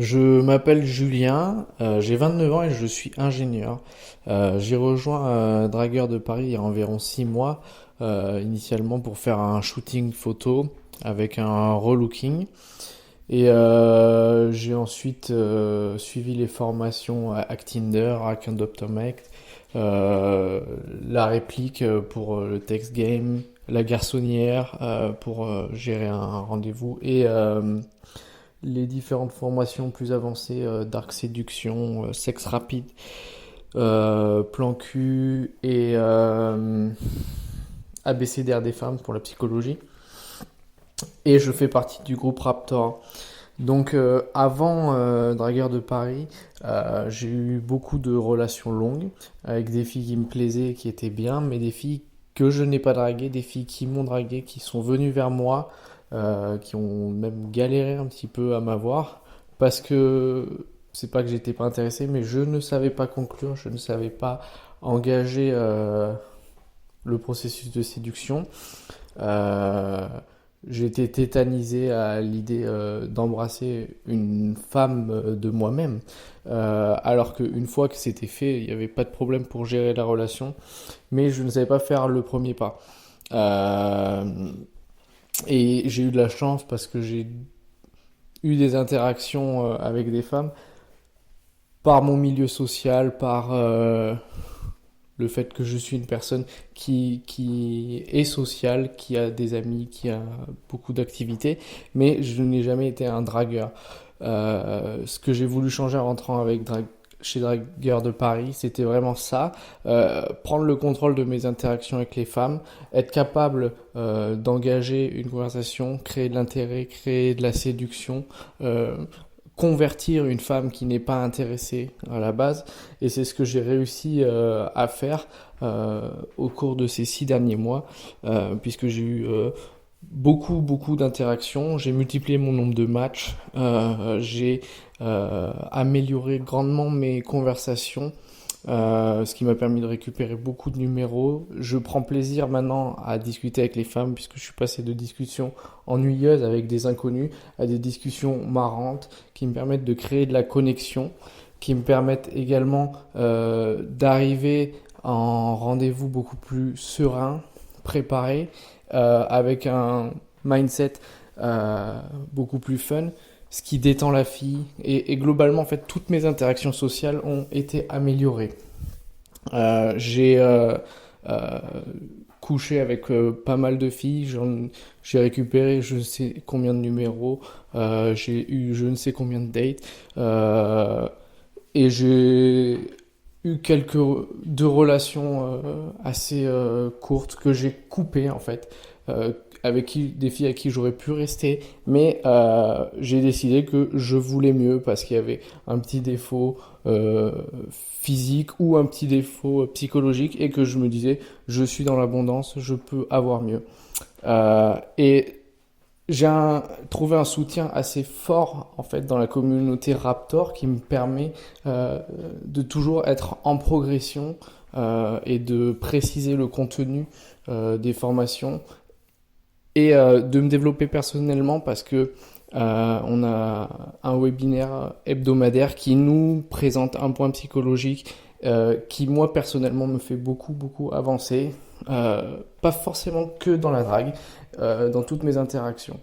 Je m'appelle Julien, j'ai 29 ans et je suis ingénieur. J'ai rejoint Dragueur de Paris il y a environ 6 mois, initialement pour faire un shooting photo avec un relooking. Et j'ai ensuite suivi les formations à Actinder, Hack and Optomect, la réplique pour le text game, la garçonnière pour gérer un rendez-vous et les différentes formations plus avancées, Dark Séduction, Sexe Rapide, Plan Q et ABCDR des femmes pour la psychologie. Et je fais partie du groupe Raptor. Donc avant Dragueur de Paris, j'ai eu beaucoup de relations longues avec des filles qui me plaisaient, qui étaient bien, mais des filles que je n'ai pas draguées, des filles qui m'ont dragué, qui sont venues vers moi, qui ont même galéré un petit peu à m'avoir, parce que c'est pas que j'étais pas intéressé, mais je ne savais pas conclure, je ne savais pas engager le processus de séduction. Euh, J'étais tétanisé à l'idée d'embrasser une femme de moi-même, alors qu'une fois que c'était fait, il n'y avait pas de problème pour gérer la relation, mais je ne savais pas faire le premier pas. Euh, et j'ai eu de la chance parce que j'ai eu des interactions avec des femmes par mon milieu social, par le fait que je suis une personne qui est sociale, qui a des amis, qui a beaucoup d'activités, mais je n'ai jamais été un dragueur. Ce que j'ai voulu changer en rentrant chez Dragueur de Paris, c'était vraiment ça, prendre le contrôle de mes interactions avec les femmes, être capable d'engager une conversation, créer de l'intérêt, créer de la séduction, convertir une femme qui n'est pas intéressée à la base. Et c'est ce que j'ai réussi à faire au cours de ces 6 derniers mois, puisque j'ai eu beaucoup d'interactions. J'ai multiplié mon nombre de matchs. J'ai amélioré grandement mes conversations. Ce qui m'a permis de récupérer beaucoup de numéros. Je prends plaisir maintenant à discuter avec les femmes puisque je suis passé de discussions ennuyeuses avec des inconnus à des discussions marrantes qui me permettent de créer de la connexion, qui me permettent également d'arriver en rendez-vous beaucoup plus serein, préparé, avec un mindset beaucoup plus fun, ce qui détend la fille. Et globalement, en fait, toutes mes interactions sociales ont été améliorées. J'ai euh, couché avec pas mal de filles, j'ai récupéré je ne sais combien de numéros, j'ai eu je ne sais combien de dates, et j'ai eu deux relations assez courtes que j'ai coupées en fait, des filles avec qui j'aurais pu rester, mais j'ai décidé que je voulais mieux parce qu'il y avait un petit défaut physique ou un petit défaut psychologique et que je me disais je suis dans l'abondance, je peux avoir mieux. Et j'ai trouvé un soutien assez fort en fait dans la communauté Raptor qui me permet de toujours être en progression et de préciser le contenu des formations et de me développer personnellement parce que on a un webinaire hebdomadaire qui nous présente un point psychologique qui moi personnellement me fait beaucoup avancer, pas forcément que dans la drague, dans toutes mes interactions.